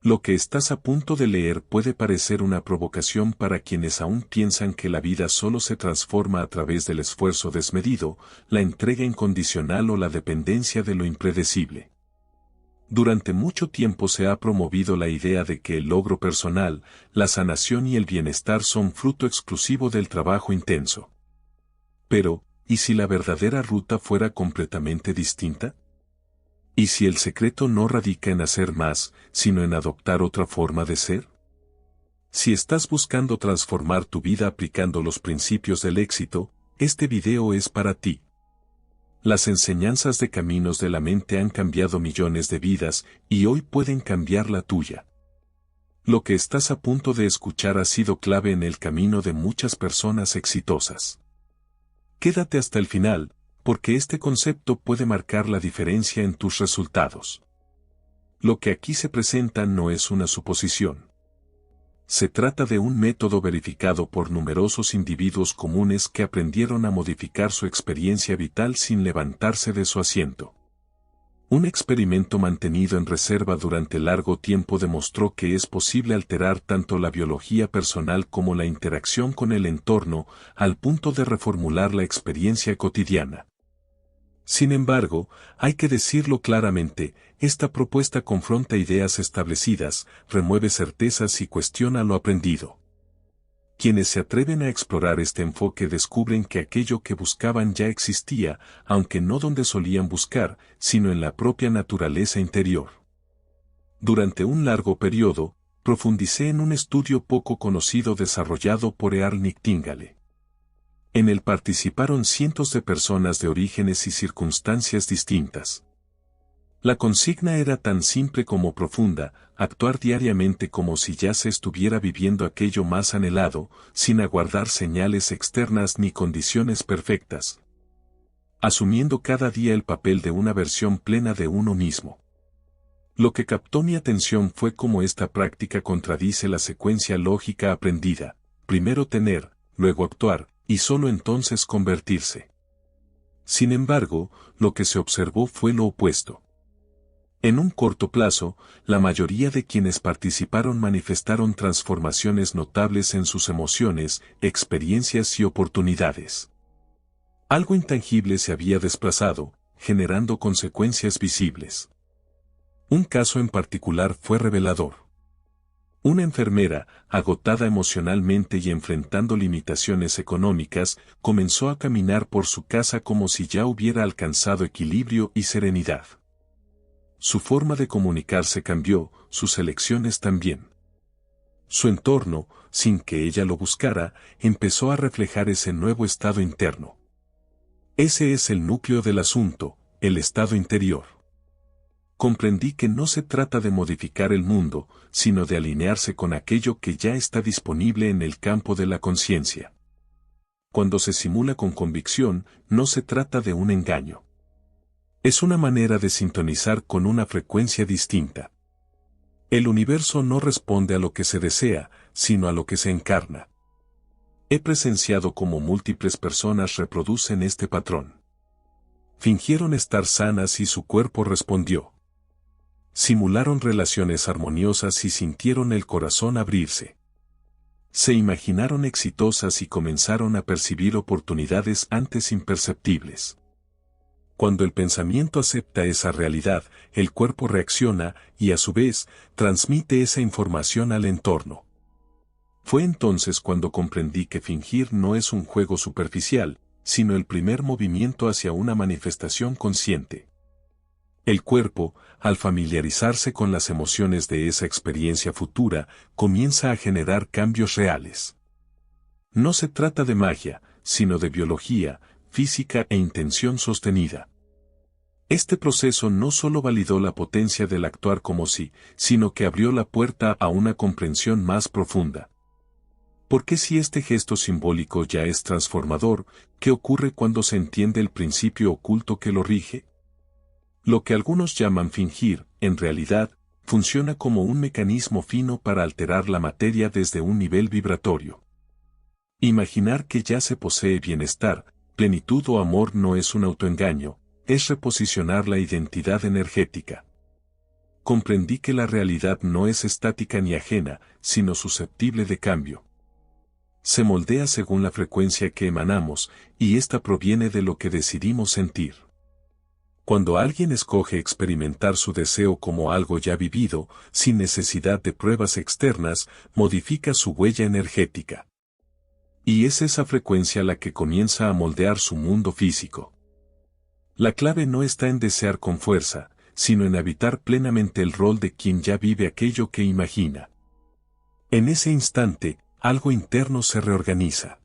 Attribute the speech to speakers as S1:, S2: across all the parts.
S1: Lo que estás a punto de leer puede parecer una provocación para quienes aún piensan que la vida solo se transforma a través del esfuerzo desmedido, la entrega incondicional o la dependencia de lo impredecible. Durante mucho tiempo se ha promovido la idea de que el logro personal, la sanación y el bienestar son fruto exclusivo del trabajo intenso. Pero, ¿y si la verdadera ruta fuera completamente distinta? ¿Y si el secreto no radica en hacer más, sino en adoptar otra forma de ser? Si estás buscando transformar tu vida aplicando los principios del éxito, este video es para ti. Las enseñanzas de Caminos de la Mente han cambiado millones de vidas y hoy pueden cambiar la tuya. Lo que estás a punto de escuchar ha sido clave en el camino de muchas personas exitosas. Quédate hasta el final, porque este concepto puede marcar la diferencia en tus resultados. Lo que aquí se presenta no es una suposición. Se trata de un método verificado por numerosos individuos comunes que aprendieron a modificar su experiencia vital sin levantarse de su asiento. Un experimento mantenido en reserva durante largo tiempo demostró que es posible alterar tanto la biología personal como la interacción con el entorno, al punto de reformular la experiencia cotidiana. Sin embargo, hay que decirlo claramente, esta propuesta confronta ideas establecidas, remueve certezas y cuestiona lo aprendido. Quienes se atreven a explorar este enfoque descubren que aquello que buscaban ya existía, aunque no donde solían buscar, sino en la propia naturaleza interior. Durante un largo periodo, profundicé en un estudio poco conocido desarrollado por Earl Nightingale. En él participaron cientos de personas de orígenes y circunstancias distintas. La consigna era tan simple como profunda, actuar diariamente como si ya se estuviera viviendo aquello más anhelado, sin aguardar señales externas ni condiciones perfectas. Asumiendo cada día el papel de una versión plena de uno mismo. Lo que captó mi atención fue cómo esta práctica contradice la secuencia lógica aprendida, primero tener, luego actuar, y solo entonces convertirse. Sin embargo, lo que se observó fue lo opuesto. En un corto plazo, la mayoría de quienes participaron manifestaron transformaciones notables en sus emociones, experiencias y oportunidades. Algo intangible se había desplazado, generando consecuencias visibles. Un caso en particular fue revelador. Una enfermera, agotada emocionalmente y enfrentando limitaciones económicas, comenzó a caminar por su casa como si ya hubiera alcanzado equilibrio y serenidad. Su forma de comunicarse cambió, sus elecciones también. Su entorno, sin que ella lo buscara, empezó a reflejar ese nuevo estado interno. Ese es el núcleo del asunto, el estado interior. Comprendí que no se trata de modificar el mundo, sino de alinearse con aquello que ya está disponible en el campo de la conciencia. Cuando se simula con convicción, no se trata de un engaño. Es una manera de sintonizar con una frecuencia distinta. El universo no responde a lo que se desea, sino a lo que se encarna. He presenciado cómo múltiples personas reproducen este patrón. Fingieron estar sanas y su cuerpo respondió. Simularon relaciones armoniosas y sintieron el corazón abrirse. Se imaginaron exitosas y comenzaron a percibir oportunidades antes imperceptibles. Cuando el pensamiento acepta esa realidad, el cuerpo reacciona y a su vez, transmite esa información al entorno. Fue entonces cuando comprendí que fingir no es un juego superficial, sino el primer movimiento hacia una manifestación consciente. El cuerpo, al familiarizarse con las emociones de esa experiencia futura, comienza a generar cambios reales. No se trata de magia, sino de biología, física e intención sostenida. Este proceso no solo validó la potencia del actuar como sí, sino que abrió la puerta a una comprensión más profunda. Porque si este gesto simbólico ya es transformador, ¿qué ocurre cuando se entiende el principio oculto que lo rige? Lo que algunos llaman fingir, en realidad, funciona como un mecanismo fino para alterar la materia desde un nivel vibratorio. Imaginar que ya se posee bienestar, plenitud o amor no es un autoengaño, es reposicionar la identidad energética. comprendí que la realidad no es estática ni ajena, sino susceptible de cambio. Se moldea según la frecuencia que emanamos, y esta proviene de lo que decidimos sentir. Cuando alguien escoge experimentar su deseo como algo ya vivido, sin necesidad de pruebas externas, modifica su huella energética. Y es esa frecuencia la que comienza a moldear su mundo físico. La clave no está en desear con fuerza, sino en habitar plenamente el rol de quien ya vive aquello que imagina. En ese instante, algo interno se reorganiza.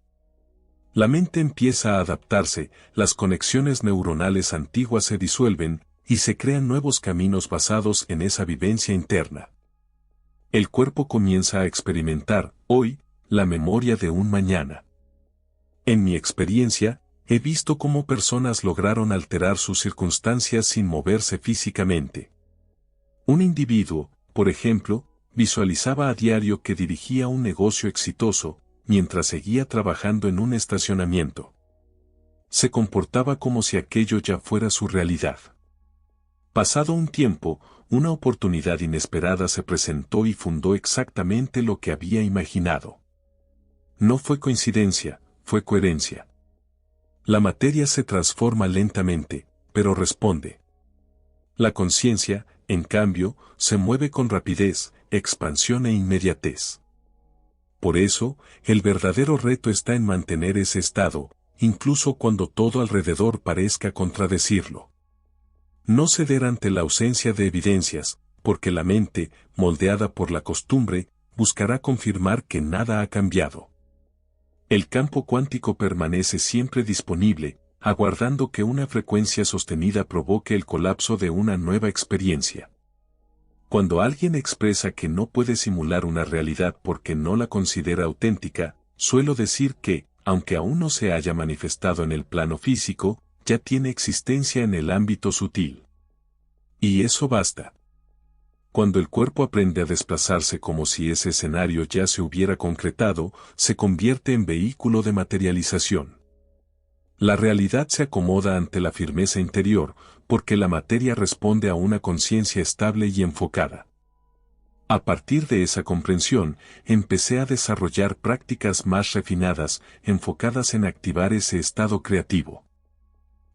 S1: La mente empieza a adaptarse, las conexiones neuronales antiguas se disuelven, y se crean nuevos caminos basados en esa vivencia interna. El cuerpo comienza a experimentar, hoy, la memoria de un mañana. En mi experiencia, he visto cómo personas lograron alterar sus circunstancias sin moverse físicamente. Un individuo, por ejemplo, visualizaba a diario que dirigía un negocio exitoso, mientras seguía trabajando en un estacionamiento. Se comportaba como si aquello ya fuera su realidad. Pasado un tiempo, una oportunidad inesperada se presentó y fundó exactamente lo que había imaginado. No fue coincidencia, fue coherencia. La materia se transforma lentamente, pero responde. La conciencia, en cambio, se mueve con rapidez, expansión e inmediatez. Por eso, el verdadero reto está en mantener ese estado, incluso cuando todo alrededor parezca contradecirlo. No ceder ante la ausencia de evidencias, porque la mente, moldeada por la costumbre, buscará confirmar que nada ha cambiado. El campo cuántico permanece siempre disponible, aguardando que una frecuencia sostenida provoque el colapso de una nueva experiencia. Cuando alguien expresa que no puede simular una realidad porque no la considera auténtica, suelo decir que, aunque aún no se haya manifestado en el plano físico, ya tiene existencia en el ámbito sutil. Y eso basta. Cuando el cuerpo aprende a desplazarse como si ese escenario ya se hubiera concretado, se convierte en vehículo de materialización. La realidad se acomoda ante la firmeza interior, porque la materia responde a una conciencia estable y enfocada. A partir de esa comprensión, empecé a desarrollar prácticas más refinadas, enfocadas en activar ese estado creativo.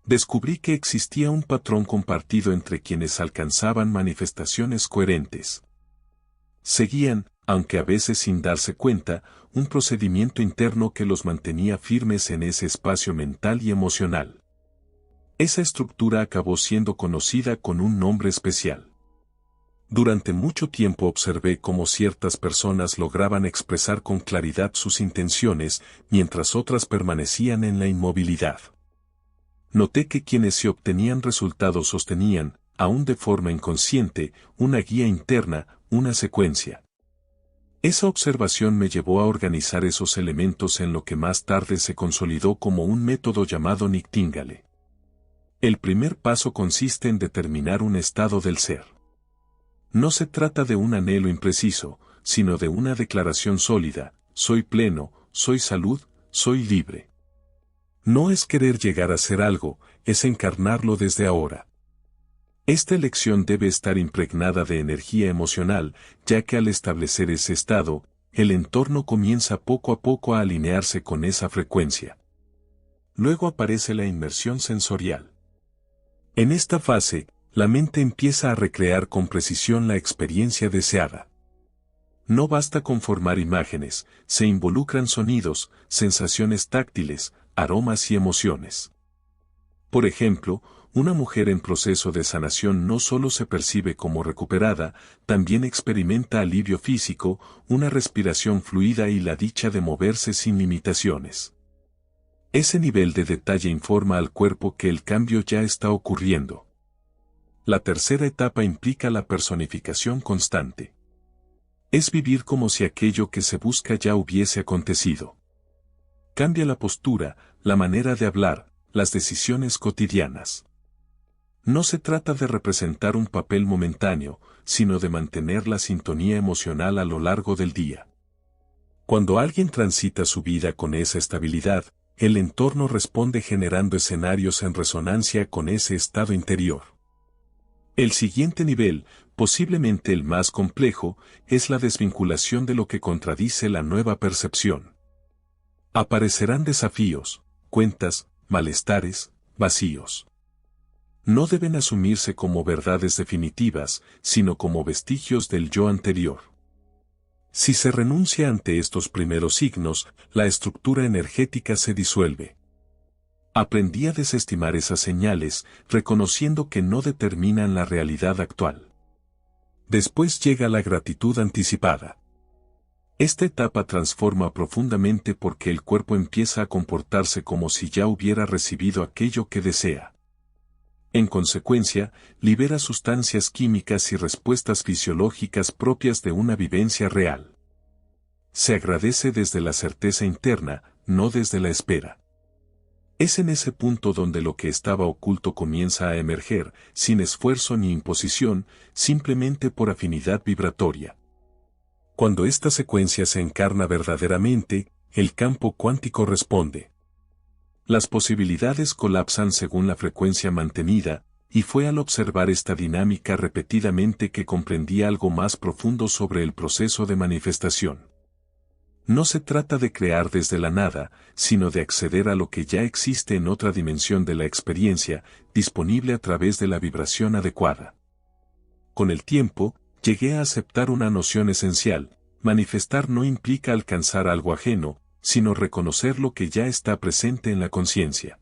S1: Descubrí que existía un patrón compartido entre quienes alcanzaban manifestaciones coherentes. Seguían, aunque a veces sin darse cuenta, un procedimiento interno que los mantenía firmes en ese espacio mental y emocional. Esa estructura acabó siendo conocida con un nombre especial. Durante mucho tiempo observé cómo ciertas personas lograban expresar con claridad sus intenciones, mientras otras permanecían en la inmovilidad. Noté que quienes se obtenían resultados sostenían, aún de forma inconsciente, una guía interna, una secuencia. Esa observación me llevó a organizar esos elementos en lo que más tarde se consolidó como un método llamado Nightingale. El primer paso consiste en determinar un estado del ser. No se trata de un anhelo impreciso, sino de una declaración sólida: soy pleno, soy salud, soy libre. No es querer llegar a ser algo, es encarnarlo desde ahora. Esta elección debe estar impregnada de energía emocional, ya que al establecer ese estado, el entorno comienza poco a poco a alinearse con esa frecuencia. Luego aparece la inmersión sensorial. En esta fase, la mente empieza a recrear con precisión la experiencia deseada. No basta con formar imágenes, se involucran sonidos, sensaciones táctiles, aromas y emociones. Por ejemplo, una mujer en proceso de sanación no solo se percibe como recuperada, también experimenta alivio físico, una respiración fluida y la dicha de moverse sin limitaciones. Ese nivel de detalle informa al cuerpo que el cambio ya está ocurriendo. La tercera etapa implica la personificación constante. Es vivir como si aquello que se busca ya hubiese acontecido. Cambia la postura, la manera de hablar, las decisiones cotidianas. No se trata de representar un papel momentáneo, sino de mantener la sintonía emocional a lo largo del día. Cuando alguien transita su vida con esa estabilidad, el entorno responde generando escenarios en resonancia con ese estado interior. El siguiente nivel, posiblemente el más complejo, es la desvinculación de lo que contradice la nueva percepción. Aparecerán desafíos, cuentas, malestares, vacíos. No deben asumirse como verdades definitivas, sino como vestigios del yo anterior. Si se renuncia ante estos primeros signos, la estructura energética se disuelve. Aprendí a desestimar esas señales, reconociendo que no determinan la realidad actual. Después llega la gratitud anticipada. Esta etapa transforma profundamente porque el cuerpo empieza a comportarse como si ya hubiera recibido aquello que desea. En consecuencia, libera sustancias químicas y respuestas fisiológicas propias de una vivencia real. Se agradece desde la certeza interna, no desde la espera. Es en ese punto donde lo que estaba oculto comienza a emerger, sin esfuerzo ni imposición, simplemente por afinidad vibratoria. Cuando esta secuencia se encarna verdaderamente, el campo cuántico responde. Las posibilidades colapsan según la frecuencia mantenida, y fue al observar esta dinámica repetidamente que comprendí algo más profundo sobre el proceso de manifestación. No se trata de crear desde la nada, sino de acceder a lo que ya existe en otra dimensión de la experiencia, disponible a través de la vibración adecuada. Con el tiempo, llegué a aceptar una noción esencial: manifestar no implica alcanzar algo ajeno, sino reconocer lo que ya está presente en la conciencia.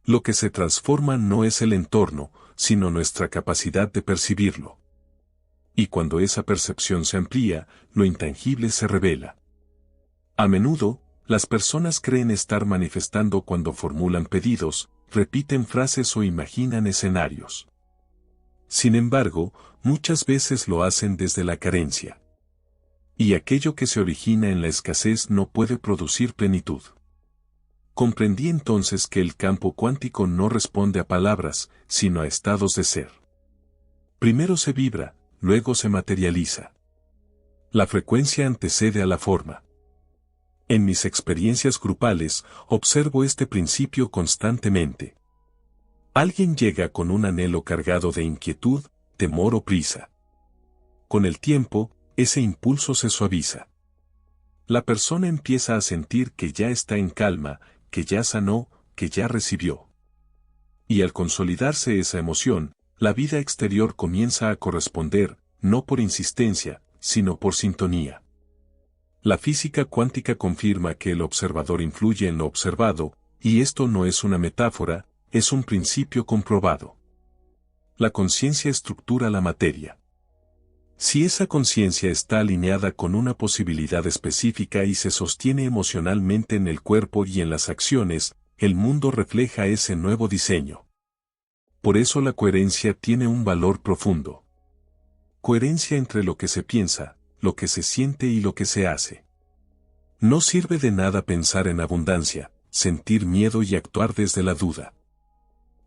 S1: Lo que se transforma no es el entorno, sino nuestra capacidad de percibirlo. Y cuando esa percepción se amplía, lo intangible se revela. A menudo, las personas creen estar manifestando cuando formulan pedidos, repiten frases o imaginan escenarios. Sin embargo, muchas veces lo hacen desde la carencia. Y aquello que se origina en la escasez no puede producir plenitud. Comprendí entonces que el campo cuántico no responde a palabras, sino a estados de ser. Primero se vibra, luego se materializa. La frecuencia antecede a la forma. En mis experiencias grupales, observo este principio constantemente. Alguien llega con un anhelo cargado de inquietud, temor o prisa. Con el tiempo, ese impulso se suaviza. La persona empieza a sentir que ya está en calma, que ya sanó, que ya recibió. Y al consolidarse esa emoción, la vida exterior comienza a corresponder, no por insistencia, sino por sintonía. La física cuántica confirma que el observador influye en lo observado, y esto no es una metáfora, es un principio comprobado. La conciencia estructura la materia. Si esa conciencia está alineada con una posibilidad específica y se sostiene emocionalmente en el cuerpo y en las acciones, el mundo refleja ese nuevo diseño. Por eso la coherencia tiene un valor profundo. Coherencia entre lo que se piensa, lo que se siente y lo que se hace. No sirve de nada pensar en abundancia, sentir miedo y actuar desde la duda.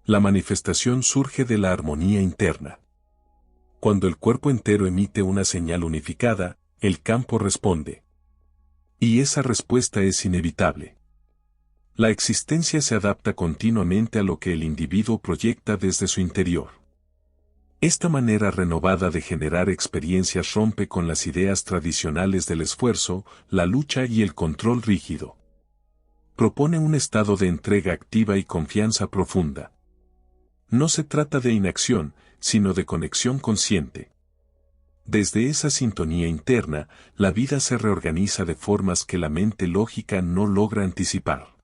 S1: La manifestación surge de la armonía interna. Cuando el cuerpo entero emite una señal unificada, el campo responde. Y esa respuesta es inevitable. La existencia se adapta continuamente a lo que el individuo proyecta desde su interior. Esta manera renovada de generar experiencias rompe con las ideas tradicionales del esfuerzo, la lucha y el control rígido. Propone un estado de entrega activa y confianza profunda. No se trata de inacción, sino de conexión consciente. Desde esa sintonía interna, la vida se reorganiza de formas que la mente lógica no logra anticipar.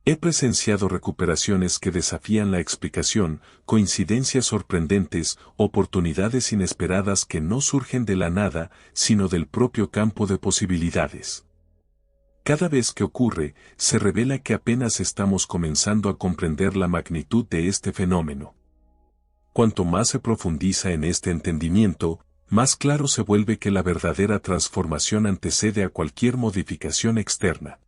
S1: He presenciado recuperaciones que desafían la explicación, coincidencias sorprendentes, oportunidades inesperadas que no surgen de la nada, sino del propio campo de posibilidades. Cada vez que ocurre, se revela que apenas estamos comenzando a comprender la magnitud de este fenómeno. Cuanto más se profundiza en este entendimiento, más claro se vuelve que la verdadera transformación antecede a cualquier modificación externa.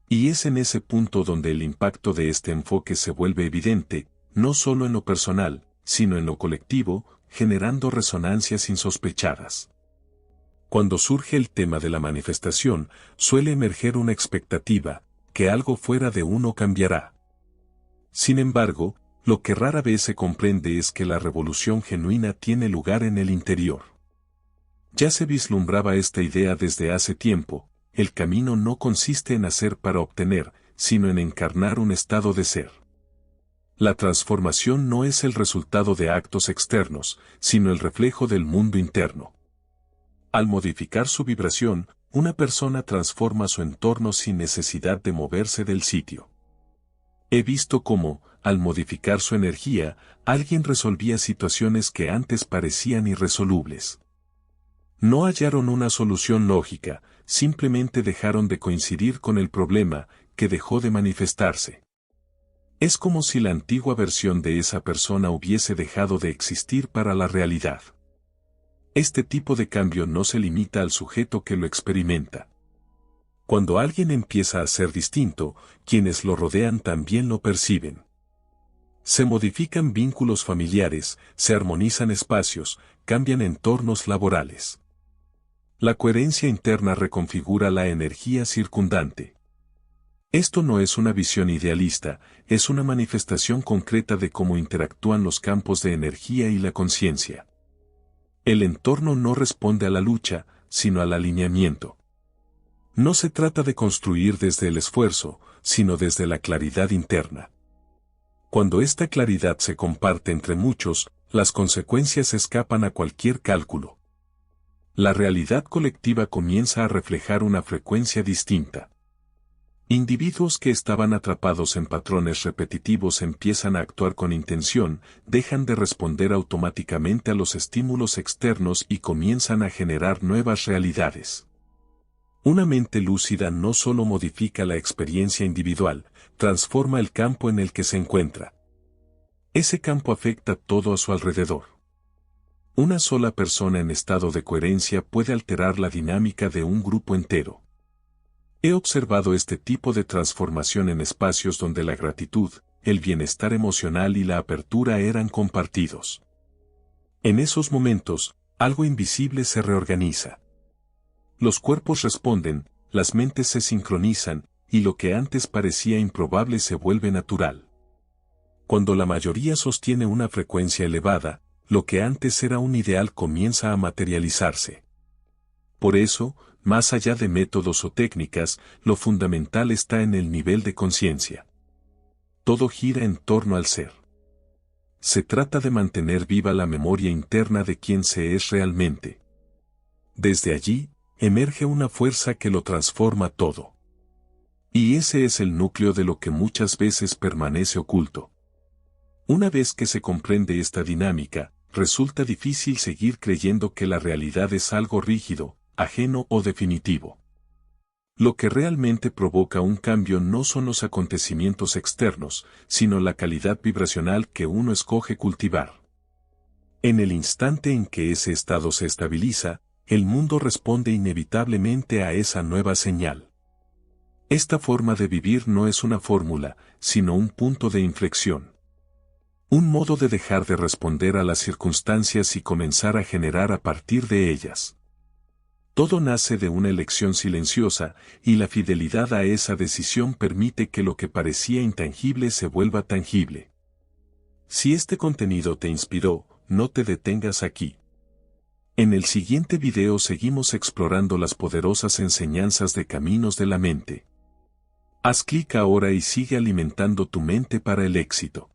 S1: Y es en ese punto donde el impacto de este enfoque se vuelve evidente, no solo en lo personal, sino en lo colectivo, generando resonancias insospechadas. Cuando surge el tema de la manifestación, suele emerger una expectativa, que algo fuera de uno cambiará. Sin embargo, Lo que rara vez se comprende es que la revolución genuina tiene lugar en el interior. Ya se vislumbraba esta idea desde hace tiempo: el camino no consiste en hacer para obtener, sino en encarnar un estado de ser. La transformación no es el resultado de actos externos, sino el reflejo del mundo interno. Al modificar su vibración, una persona transforma su entorno sin necesidad de moverse del sitio. He visto cómo, al modificar su energía, alguien resolvía situaciones que antes parecían irresolubles. No hallaron una solución lógica, simplemente dejaron de coincidir con el problema, que dejó de manifestarse. Es como si la antigua versión de esa persona hubiese dejado de existir para la realidad. Este tipo de cambio no se limita al sujeto que lo experimenta. Cuando alguien empieza a ser distinto, quienes lo rodean también lo perciben. Se modifican vínculos familiares, se armonizan espacios, cambian entornos laborales. La coherencia interna reconfigura la energía circundante. Esto no es una visión idealista, es una manifestación concreta de cómo interactúan los campos de energía y la conciencia. El entorno no responde a la lucha, sino al alineamiento. No se trata de construir desde el esfuerzo, sino desde la claridad interna. Cuando esta claridad se comparte entre muchos, las consecuencias escapan a cualquier cálculo. La realidad colectiva comienza a reflejar una frecuencia distinta. Individuos que estaban atrapados en patrones repetitivos empiezan a actuar con intención, dejan de responder automáticamente a los estímulos externos y comienzan a generar nuevas realidades. Una mente lúcida no solo modifica la experiencia individual, transforma el campo en el que se encuentra. Ese campo afecta todo a su alrededor. Una sola persona en estado de coherencia puede alterar la dinámica de un grupo entero. He observado este tipo de transformación en espacios donde la gratitud, el bienestar emocional y la apertura eran compartidos. En esos momentos, algo invisible se reorganiza. Los cuerpos responden, las mentes se sincronizan, y lo que antes parecía improbable se vuelve natural. Cuando la mayoría sostiene una frecuencia elevada, lo que antes era un ideal comienza a materializarse. Por eso, más allá de métodos o técnicas, lo fundamental está en el nivel de conciencia. Todo gira en torno al ser. Se trata de mantener viva la memoria interna de quién se es realmente. Desde allí, emerge una fuerza que lo transforma todo. Y ese es el núcleo de lo que muchas veces permanece oculto. Una vez que se comprende esta dinámica, resulta difícil seguir creyendo que la realidad es algo rígido, ajeno o definitivo. Lo que realmente provoca un cambio no son los acontecimientos externos, sino la calidad vibracional que uno escoge cultivar. En el instante en que ese estado se estabiliza, el mundo responde inevitablemente a esa nueva señal. Esta forma de vivir no es una fórmula, sino un punto de inflexión. Un modo de dejar de responder a las circunstancias y comenzar a generar a partir de ellas. Todo nace de una elección silenciosa, y la fidelidad a esa decisión permite que lo que parecía intangible se vuelva tangible. Si este contenido te inspiró, no te detengas aquí. En el siguiente video seguimos explorando las poderosas enseñanzas de Caminos de la Mente. Haz clic ahora y sigue alimentando tu mente para el éxito.